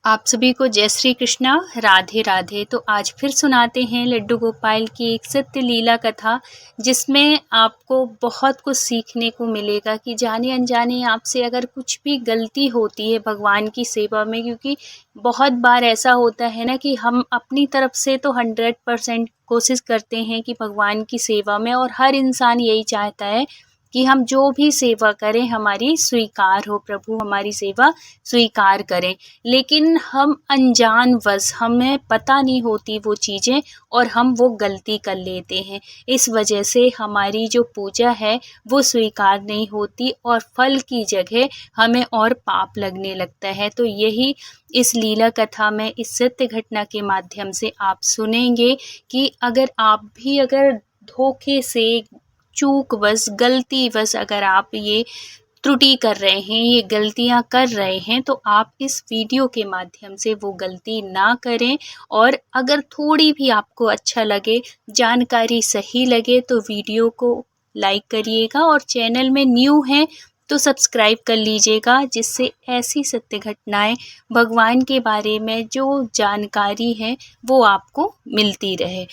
आप सभी को जय श्री कृष्णा, राधे राधे। तो आज फिर सुनाते हैं लड्डू गोपाल की एक सत्य लीला कथा, जिसमें आपको बहुत कुछ सीखने को मिलेगा कि जाने अनजाने आपसे अगर कुछ भी गलती होती है भगवान की सेवा में, क्योंकि बहुत बार ऐसा होता है ना कि हम अपनी तरफ से तो 100% कोशिश करते हैं कि भगवान की सेवा में, और हर इंसान यही चाहता है कि हम जो भी सेवा करें हमारी स्वीकार हो, प्रभु हमारी सेवा स्वीकार करें। लेकिन हम अनजानवश, हमें पता नहीं होती वो चीज़ें और हम वो गलती कर लेते हैं। इस वजह से हमारी जो पूजा है वो स्वीकार नहीं होती और फल की जगह हमें और पाप लगने लगता है। तो यही इस लीला कथा में, इस सत्य घटना के माध्यम से आप सुनेंगे कि अगर धोखे से, चूकवश, गलतीवश अगर आप ये त्रुटि कर रहे हैं, ये गलतियां कर रहे हैं, तो आप इस वीडियो के माध्यम से वो गलती ना करें। और अगर थोड़ी भी आपको अच्छा लगे, जानकारी सही लगे, तो वीडियो को लाइक करिएगा, और चैनल में न्यू हैं तो सब्सक्राइब कर लीजिएगा, जिससे ऐसी सत्य घटनाएं, भगवान के बारे में जो जानकारी है वो आपको मिलती रहे।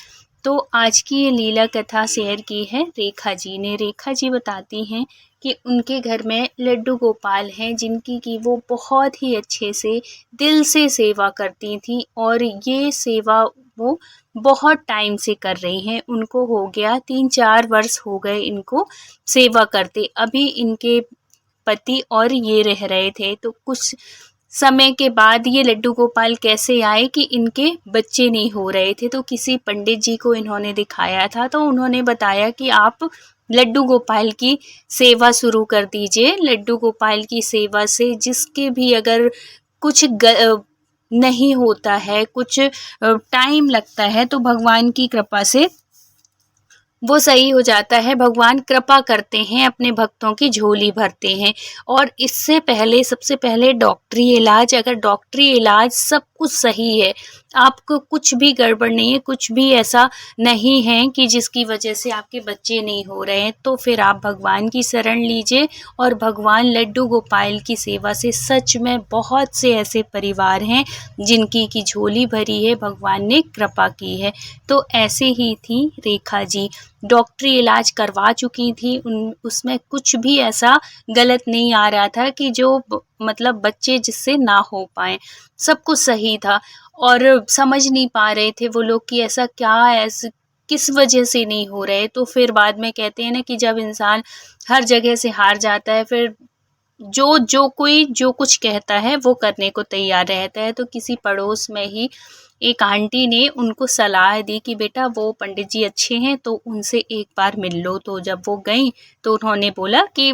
तो आज की ये लीला कथा शेयर की है रेखा जी ने। रेखा जी बताती हैं कि उनके घर में लड्डू गोपाल हैं, जिनकी कि वो बहुत ही अच्छे से दिल से सेवा करती थी, और ये सेवा वो बहुत टाइम से कर रही हैं। उनको हो गया 3-4 वर्ष हो गए इनको सेवा करते। अभी इनके पति और ये रह रहे थे, तो कुछ समय के बाद ये लड्डू गोपाल कैसे आए कि इनके बच्चे नहीं हो रहे थे। तो किसी पंडित जी को इन्होंने दिखाया था, तो उन्होंने बताया कि आप लड्डू गोपाल की सेवा शुरू कर दीजिए। लड्डू गोपाल की सेवा से जिसके भी अगर कुछ नहीं होता है, कुछ टाइम लगता है, तो भगवान की कृपा से वो सही हो जाता है। भगवान कृपा करते हैं, अपने भक्तों की झोली भरते हैं। और इससे पहले, सबसे पहले डॉक्टरी इलाज, अगर डॉक्टरी इलाज सब कुछ सही है, आपको कुछ भी गड़बड़ नहीं है, कुछ भी ऐसा नहीं है कि जिसकी वजह से आपके बच्चे नहीं हो रहे हैं, तो फिर आप भगवान की शरण लीजिए। और भगवान लड्डू गोपाल की सेवा से सच में बहुत से ऐसे परिवार हैं जिनकी की झोली भरी है, भगवान ने कृपा की है। तो ऐसे ही थी रेखा जी, डॉक्टरी इलाज करवा चुकी थी, उसमें कुछ भी ऐसा गलत नहीं आ रहा था कि जो मतलब बच्चे जिससे ना हो पाए, सब कुछ सही था। और समझ नहीं पा रहे थे वो लोग कि ऐसा क्या, ऐसे किस वजह से नहीं हो रहे। तो फिर बाद में कहते हैं ना कि जब इंसान हर जगह से हार जाता है, फिर कोई जो कुछ कहता है वो करने को तैयार रहता है। तो किसी पड़ोस में ही एक आंटी ने उनको सलाह दी कि बेटा वो पंडित जी अच्छे हैं, तो उनसे एक बार मिल लो। तो जब वो गई तो उन्होंने बोला कि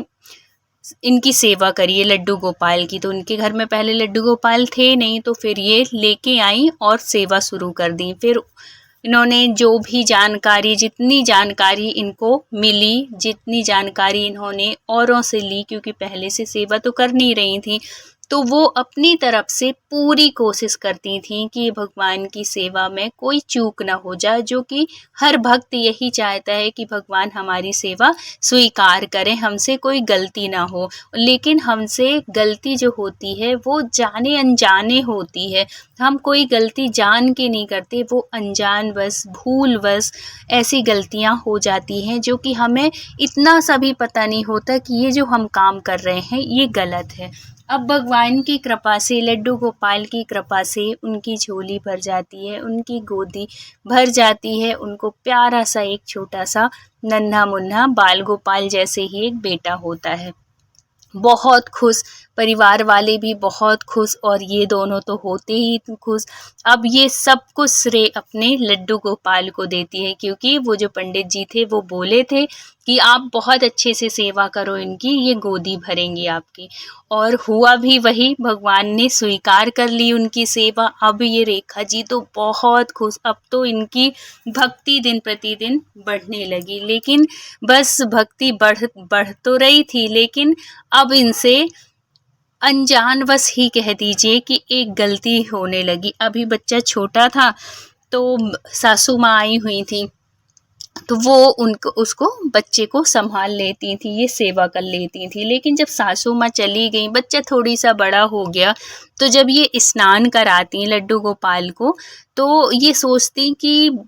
इनकी सेवा करिए लड्डू गोपाल की। तो उनके घर में पहले लड्डू गोपाल थे नहीं, तो फिर ये लेके आई और सेवा शुरू कर दी। फिर इन्होंने जो भी जानकारी, जितनी जानकारी इनको मिली, जितनी जानकारी इन्होंने औरों से ली, क्योंकि पहले से सेवा तो कर नहीं रही थी, तो वो अपनी तरफ से पूरी कोशिश करती थीं कि भगवान की सेवा में कोई चूक ना हो जाए, जो कि हर भक्त यही चाहता है कि भगवान हमारी सेवा स्वीकार करें, हमसे कोई गलती ना हो। लेकिन हमसे गलती जो होती है वो जाने अनजाने होती है। हम कोई गलती जान के नहीं करते, वो अनजानवश, भूलवश ऐसी गलतियां हो जाती हैं, जो कि हमें इतना सा भी पता नहीं होता कि ये जो हम काम कर रहे हैं ये गलत है। अब भगवान की कृपा से, लड्डू गोपाल की कृपा से उनकी झोली भर जाती है, उनकी गोदी भर जाती है। उनको प्यारा सा एक छोटा सा नन्हा मुन्ना बाल गोपाल जैसे ही एक बेटा होता है। बहुत खुश, परिवार वाले भी बहुत खुश, और ये दोनों तो होते ही खुश। अब ये सब कुछ श्रेय अपने लड्डू गोपाल को देती है, क्योंकि वो जो पंडित जी थे वो बोले थे कि आप बहुत अच्छे से सेवा करो इनकी, ये गोदी भरेंगी आपकी। और हुआ भी वही, भगवान ने स्वीकार कर ली उनकी सेवा। अब ये रेखा जी तो बहुत खुश, अब तो इनकी भक्ति दिन प्रतिदिन बढ़ने लगी। लेकिन बस भक्ति बढ़ तो रही थी, लेकिन अब इनसे अनजानवश ही कह दीजिए कि एक गलती होने लगी। अभी बच्चा छोटा था, तो सासू माँ आई हुई थी, तो वो उनको उसको बच्चे को संभाल लेती थी, ये सेवा कर लेती थी। लेकिन जब सासू माँ चली गई, बच्चा थोड़ी सा बड़ा हो गया, तो जब ये स्नान कराती लड्डू गोपाल को, तो ये सोचती कि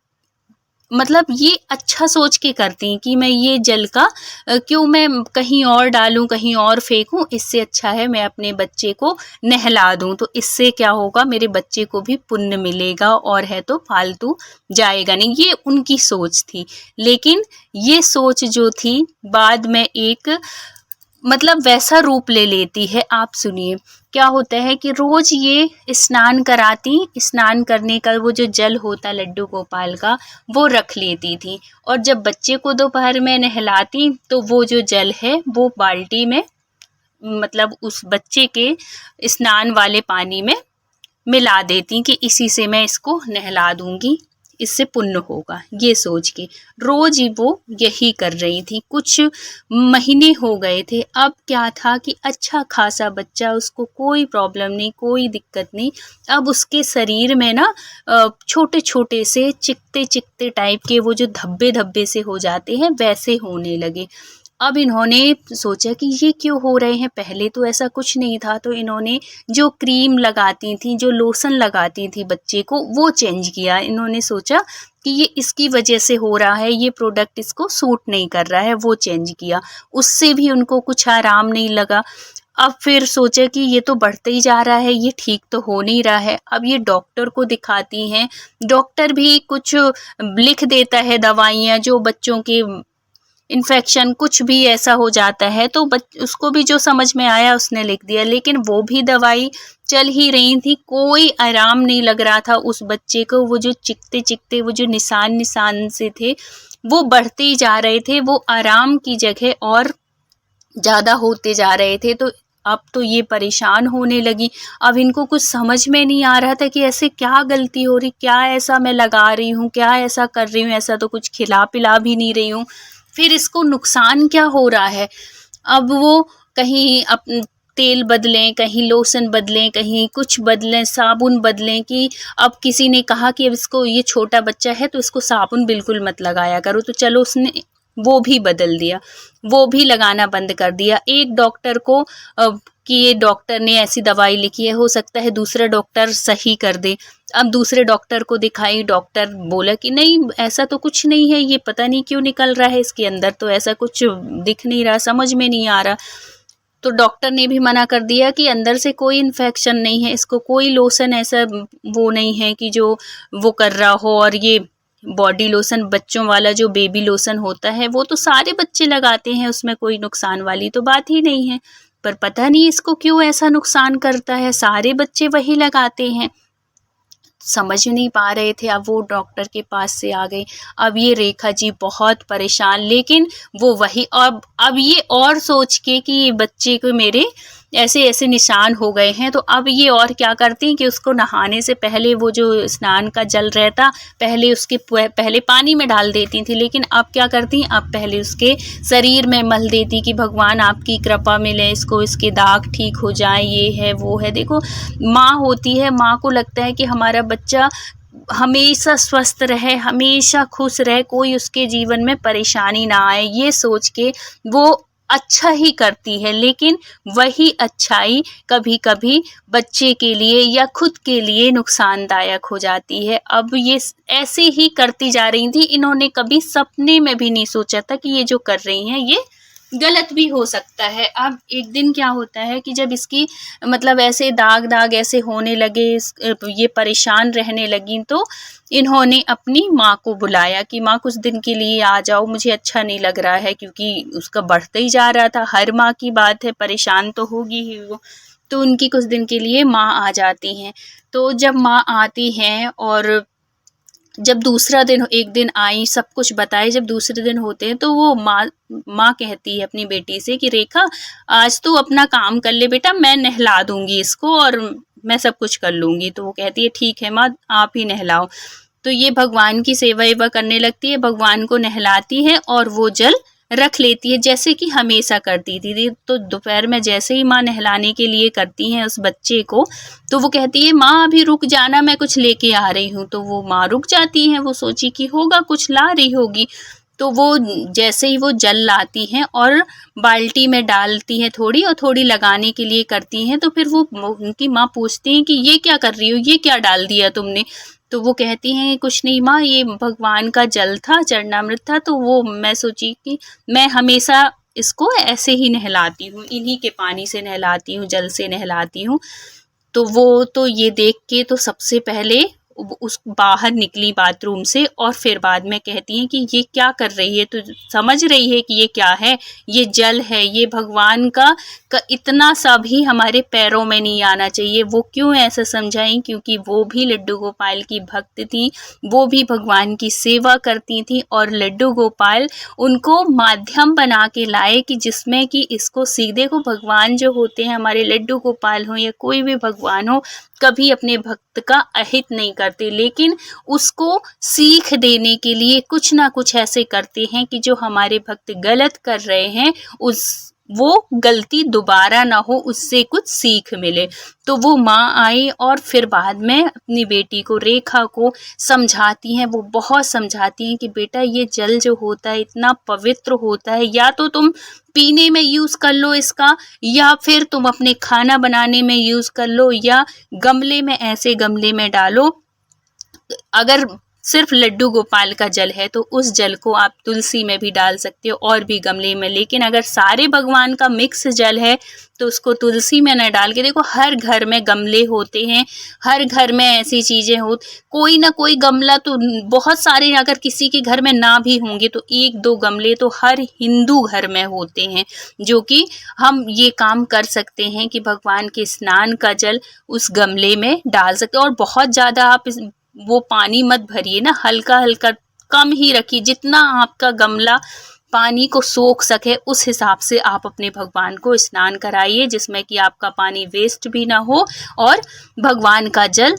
मतलब ये अच्छा सोच के करती कि मैं ये जल का क्यों मैं कहीं और डालूं, कहीं और फेंकूं, इससे अच्छा है मैं अपने बच्चे को नहला दूं, तो इससे क्या होगा, मेरे बच्चे को भी पुण्य मिलेगा और है तो फालतू जाएगा नहीं। ये उनकी सोच थी। लेकिन ये सोच जो थी बाद में एक मतलब वैसा रूप ले लेती है। आप सुनिए क्या होता है कि रोज ये स्नान कराती, स्नान करने का वो जो जल होता लड्डू गोपाल का वो रख लेती थी, और जब बच्चे को दोपहर में नहलाती तो वो जो जल है वो बाल्टी में मतलब उस बच्चे के स्नान वाले पानी में मिला देती कि इसी से मैं इसको नहला दूंगी, इससे पुण्य होगा, ये सोच के रोज ही वो यही कर रही थी। कुछ महीने हो गए थे। अब क्या था कि अच्छा खासा बच्चा, उसको कोई प्रॉब्लम नहीं, कोई दिक्कत नहीं। अब उसके शरीर में ना छोटे छोटे से चिकते चिकते टाइप के वो जो धब्बे धब्बे से हो जाते हैं वैसे होने लगे। अब इन्होंने सोचा कि ये क्यों हो रहे हैं, पहले तो ऐसा कुछ नहीं था। तो इन्होंने जो क्रीम लगाती थी, जो लोशन लगाती थी बच्चे को, वो चेंज किया। इन्होंने सोचा कि ये इसकी वजह से हो रहा है, ये प्रोडक्ट इसको सूट नहीं कर रहा है, वो चेंज किया। उससे भी उनको कुछ आराम नहीं लगा। अब फिर सोचा कि ये तो बढ़ते ही जा रहा है, ये ठीक तो हो नहीं रहा है। अब ये डॉक्टर को दिखाती हैं, डॉक्टर भी कुछ लिख देता है दवाइयाँ, जो बच्चों के इन्फेक्शन कुछ भी ऐसा हो जाता है तो उसको भी जो समझ में आया उसने लिख दिया। लेकिन वो भी दवाई चल ही रही थी, कोई आराम नहीं लग रहा था उस बच्चे को। वो जो चिकते चिकते वो जो निशान निशान से थे वो बढ़ते ही जा रहे थे, वो आराम की जगह और ज़्यादा होते जा रहे थे। तो अब तो ये परेशान होने लगी। अब इनको कुछ समझ में नहीं आ रहा था कि ऐसे क्या गलती हो रही, क्या ऐसा मैं लगा रही हूँ, क्या ऐसा कर रही हूँ, ऐसा तो कुछ खिला पिला भी नहीं रही हूँ, फिर इसको नुकसान क्या हो रहा है। अब वो कहीं तेल बदलें, कहीं लोशन बदलें, कहीं कुछ बदलें, साबुन बदलें, कि अब किसी ने कहा कि अब इसको, ये छोटा बच्चा है तो इसको साबुन बिल्कुल मत लगाया करो, तो चलो उसने वो भी बदल दिया, वो भी लगाना बंद कर दिया। एक डॉक्टर को कि ये डॉक्टर ने ऐसी दवाई लिखी है, हो सकता है दूसरा डॉक्टर सही कर दे। अब दूसरे डॉक्टर को दिखाई, डॉक्टर बोला कि नहीं ऐसा तो कुछ नहीं है, ये पता नहीं क्यों निकल रहा है इसके अंदर, तो ऐसा कुछ दिख नहीं रहा, समझ में नहीं आ रहा। तो डॉक्टर ने भी मना कर दिया कि अंदर से कोई इन्फेक्शन नहीं है, इसको कोई लोशन ऐसा वो नहीं है कि जो वो कर रहा हो। और ये बॉडी लोशन बच्चों वाला जो बेबी लोशन होता है वो तो सारे बच्चे लगाते हैं, उसमें कोई नुकसान वाली तो बात ही नहीं है। पर पता नहीं इसको क्यों ऐसा नुकसान करता है, सारे बच्चे वही लगाते हैं। समझ नहीं पा रहे थे। अब वो डॉक्टर के पास से आ गई। अब ये रेखा जी बहुत परेशान, लेकिन वो वही अब ये और सोच के कि ये बच्चे को मेरे ऐसे ऐसे निशान हो गए हैं, तो अब ये और क्या करती हैं कि उसको नहाने से पहले वो जो स्नान का जल रहता पहले उसके पहले पानी में डाल देती थी। लेकिन अब क्या करती हैं, अब पहले उसके शरीर में मल देती कि भगवान आपकी कृपा मिले, इसको इसके दाग ठीक हो जाए, ये है वो है। देखो माँ होती है, माँ को लगता है कि हमारा बच्चा हमेशा स्वस्थ रहे, हमेशा खुश रहे, कोई उसके जीवन में परेशानी ना आए, ये सोच के वो अच्छा ही करती है। लेकिन वही अच्छाई कभी कभी बच्चे के लिए या खुद के लिए नुकसानदायक हो जाती है। अब ये ऐसे ही करती जा रही थी, इन्होंने कभी सपने में भी नहीं सोचा था कि ये जो कर रही हैं ये गलत भी हो सकता है। अब एक दिन क्या होता है कि जब इसकी मतलब ऐसे दाग दाग ऐसे होने लगे, ये परेशान रहने लगी, तो इन्होंने अपनी माँ को बुलाया कि माँ कुछ दिन के लिए आ जाओ, मुझे अच्छा नहीं लग रहा है, क्योंकि उसका बढ़ते ही जा रहा था। हर माँ की बात है, परेशान तो होगी ही वो। तो उनकी कुछ दिन के लिए माँ आ जाती हैं। तो जब माँ आती हैं और जब दूसरा दिन, एक दिन आई सब कुछ बताए, जब दूसरे दिन होते हैं तो वो माँ कहती है अपनी बेटी से कि रेखा आज तू अपना काम कर ले बेटा, मैं नहला दूंगी इसको और मैं सब कुछ कर लूंगी। तो वो कहती है ठीक है माँ, आप ही नहलाओ। तो ये भगवान की सेवा एवा करने लगती है, भगवान को नहलाती है और वो जल रख लेती है, जैसे कि हमेशा करती थी। तो दोपहर में जैसे ही माँ नहलाने के लिए करती हैं उस बच्चे को, तो वो कहती है माँ अभी रुक जाना, मैं कुछ लेके आ रही हूँ। तो वो माँ रुक जाती हैं, वो सोची कि होगा कुछ ला रही होगी। तो वो जैसे ही वो जल लाती हैं और बाल्टी में डालती हैं थोड़ी, और थोड़ी लगाने के लिए करती हैं, तो फिर वो उनकी माँ पूछती हैं कि ये क्या कर रही हो, ये क्या डाल दिया तुमने? तो वो कहती हैं कुछ नहीं माँ, ये भगवान का जल था, चरणामृत था, तो वो मैं सोची कि मैं हमेशा इसको ऐसे ही नहलाती हूँ, इन्हीं के पानी से नहलाती हूँ, जल से नहलाती हूँ। तो वो तो ये देख के तो सबसे पहले उस बाहर निकली बाथरूम से, और फिर बाद में कहती हैं कि ये क्या कर रही है, तो समझ रही है कि ये क्या है, ये जल है, ये भगवान का इतना सा भी हमारे पैरों में नहीं आना चाहिए। वो क्यों ऐसा समझाई? क्योंकि वो भी लड्डू गोपाल की भक्त थी, वो भी भगवान की सेवा करती थी, और लड्डू गोपाल उनको माध्यम बना के लाए कि जिसमें कि इसको सीधे को भगवान जो होते हैं, हमारे लड्डू गोपाल हो या कोई भी भगवान हो, कभी अपने भक्त का अहित नहीं करते, लेकिन उसको सीख देने के लिए कुछ ना कुछ ऐसे करते हैं कि जो हमारे भक्त गलत कर रहे हैं वो गलती दोबारा ना हो, उससे कुछ सीख मिले। तो वो माँ आई और फिर बाद में अपनी बेटी को, रेखा को समझाती हैं, वो बहुत समझाती हैं कि बेटा ये जल जो होता है इतना पवित्र होता है, या तो तुम पीने में यूज़ कर लो इसका, या फिर तुम अपने खाना बनाने में यूज़ कर लो, या गमले में, ऐसे गमले में डालो। अगर सिर्फ लड्डू गोपाल का जल है तो उस जल को आप तुलसी में भी डाल सकते हो, और भी गमले में। लेकिन अगर सारे भगवान का मिक्स जल है तो उसको तुलसी में न डाल के, देखो हर घर में गमले होते हैं, हर घर में ऐसी चीज़ें हो, कोई ना कोई गमला तो बहुत सारे, अगर किसी के घर में ना भी होंगे तो 1-2 गमले तो हर हिंदू घर में होते हैं, जो कि हम ये काम कर सकते हैं कि भगवान के स्नान का जल उस गमले में डाल सकते हो। और बहुत ज़्यादा आप वो पानी मत भरिए ना, हल्का हल्का कम ही रखिए, जितना आपका गमला पानी को सोख सके उस हिसाब से आप अपने भगवान को स्नान कराइए, जिसमें कि आपका पानी वेस्ट भी ना हो और भगवान का जल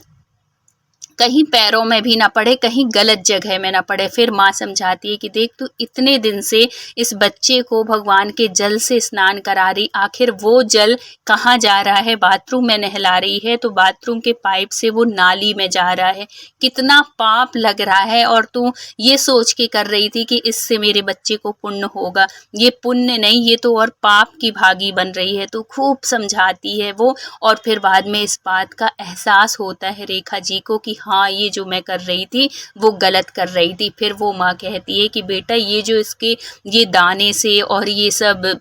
कहीं पैरों में भी ना पड़े, कहीं गलत जगह में ना पड़े। फिर माँ समझाती है कि देख तू इतने दिन से इस बच्चे को भगवान के जल से स्नान करा रही, आखिर वो जल कहाँ जा रहा है? बाथरूम में नहला रही है तो बाथरूम के पाइप से वो नाली में जा रहा है, कितना पाप लग रहा है, और तू ये सोच के कर रही थी कि इससे मेरे बच्चे को पुण्य होगा। ये पुण्य नहीं, ये तो और पाप की भागी बन रही है। तो खूब समझाती है वो, और फिर बाद में इस बात का एहसास होता है रेखा जी को कि हाँ ये जो मैं कर रही थी वो गलत कर रही थी। फिर वो माँ कहती है कि बेटा ये जो इसके ये दाने से और ये सब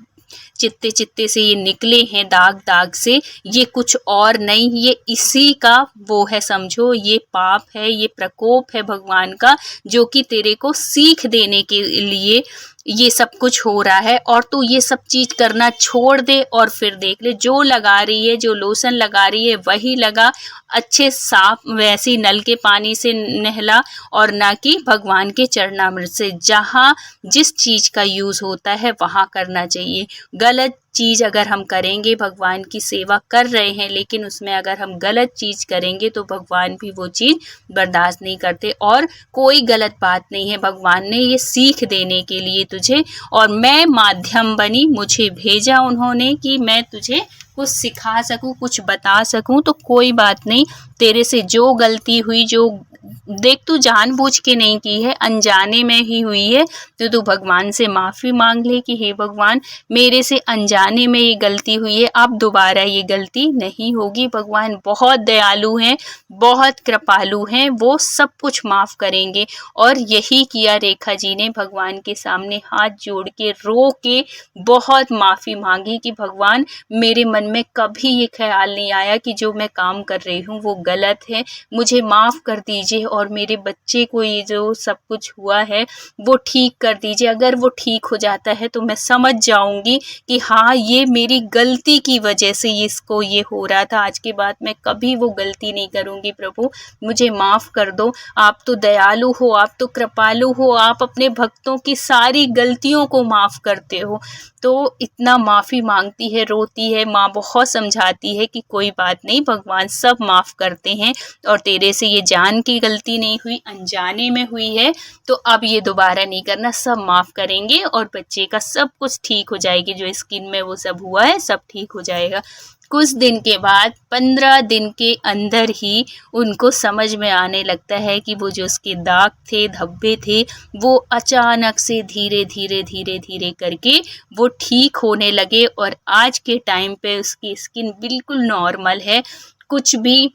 चित्ते चित्ते से ये निकले हैं, दाग दाग से, ये कुछ और नहीं, ये इसी का वो है, समझो ये पाप है, ये प्रकोप है भगवान का, जो कि तेरे को सीख देने के लिए ये सब कुछ हो रहा है। और तू ये सब चीज़ करना छोड़ दे और फिर देख ले, जो लगा रही है, जो लोशन लगा रही है वही लगा, अच्छे साफ वैसी नल के पानी से नहला, और ना कि भगवान के चरणामृत से। जहाँ जिस चीज़ का यूज़ होता है वहाँ करना चाहिए। गलत चीज़ अगर हम करेंगे, भगवान की सेवा कर रहे हैं लेकिन उसमें अगर हम गलत चीज़ करेंगे तो भगवान भी वो चीज़ बर्दाश्त नहीं करते। और कोई गलत बात नहीं है, भगवान ने ये सीख देने के लिए तुझे, और मैं माध्यम बनी, मुझे भेजा उन्होंने कि मैं तुझे कुछ सिखा सकूं, कुछ बता सकूं। तो कोई बात नहीं, तेरे से जो गलती हुई, जो देख तू जानबूझ के नहीं की है, अनजाने में ही हुई है, तो तू भगवान से माफ़ी मांग ले कि हे भगवान मेरे से अनजाने में ये गलती हुई है, अब दोबारा ये गलती नहीं होगी। भगवान बहुत दयालु हैं, बहुत कृपालु हैं, वो सब कुछ माफ़ करेंगे। और यही किया रेखा जी ने, भगवान के सामने हाथ जोड़ के रो के बहुत माफ़ी मांगी कि भगवान मेरे मन में कभी ये ख्याल नहीं आया कि जो मैं काम कर रही हूँ वो गलत है, मुझे माफ़ कर दीजिए, और मेरे बच्चे को ये जो सब कुछ हुआ है वो ठीक कर दीजिए। अगर वो ठीक हो जाता है तो मैं समझ जाऊंगी कि हाँ ये मेरी गलती की वजह से इसको ये हो रहा था, आज के बाद मैं कभी वो गलती नहीं करूँगी। प्रभु मुझे माफ़ कर दो, आप तो दयालु हो, आप तो कृपालु हो, आप अपने भक्तों की सारी गलतियों को माफ़ करते हो। तो इतना माफ़ी मांगती है, रोती है, माँ बहुत समझाती है कि कोई बात नहीं, भगवान सब माफ़ करते हैं और तेरे से ये जान की गलती नहीं हुई, अनजाने में हुई है, तो अब ये दोबारा नहीं करना, सब माफ़ करेंगे और बच्चे का सब कुछ ठीक हो जाएगी, जो स्किन में वो सब हुआ है सब ठीक हो जाएगा। कुछ दिन के बाद 15 दिन के अंदर ही उनको समझ में आने लगता है कि वो जो उसके दाग थे, धब्बे थे, वो अचानक से धीरे धीरे धीरे धीरे करके वो ठीक होने लगे और आज के टाइम पे उसकी स्किन बिल्कुल नॉर्मल है। कुछ भी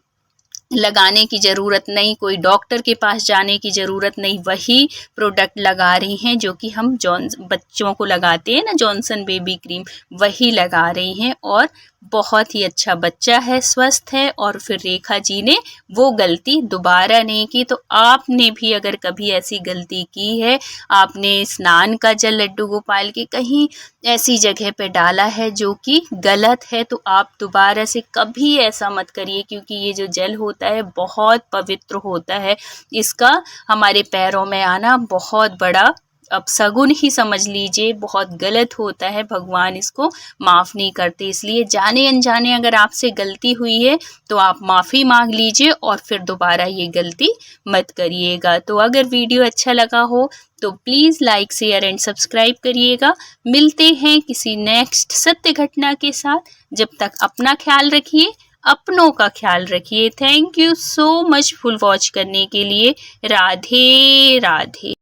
लगाने की ज़रूरत नहीं, कोई डॉक्टर के पास जाने की ज़रूरत नहीं, वही प्रोडक्ट लगा रही हैं जो कि हम बच्चों को लगाते हैं ना, जॉनसन बेबी क्रीम, वही लगा रही हैं और बहुत ही अच्छा बच्चा है, स्वस्थ है। और फिर रेखा जी ने वो गलती दोबारा नहीं की। तो आपने भी अगर कभी ऐसी गलती की है, आपने स्नान का जल लड्डू गोपाल के कहीं ऐसी जगह पे डाला है जो कि गलत है, तो आप दोबारा से कभी ऐसा मत करिए, क्योंकि ये जो जल होता है बहुत पवित्र होता है। इसका हमारे पैरों में आना बहुत बड़ा अपशगुन ही समझ लीजिए, बहुत गलत होता है, भगवान इसको माफ़ नहीं करते। इसलिए जाने अनजाने अगर आपसे गलती हुई है तो आप माफ़ी मांग लीजिए और फिर दोबारा ये गलती मत करिएगा। तो अगर वीडियो अच्छा लगा हो तो please like, share and subscribe करिएगा। मिलते हैं किसी नेक्स्ट सत्य घटना के साथ। जब तक अपना ख्याल रखिए, अपनों का ख्याल रखिए। Thank you so much full watch करने के लिए। राधे राधे।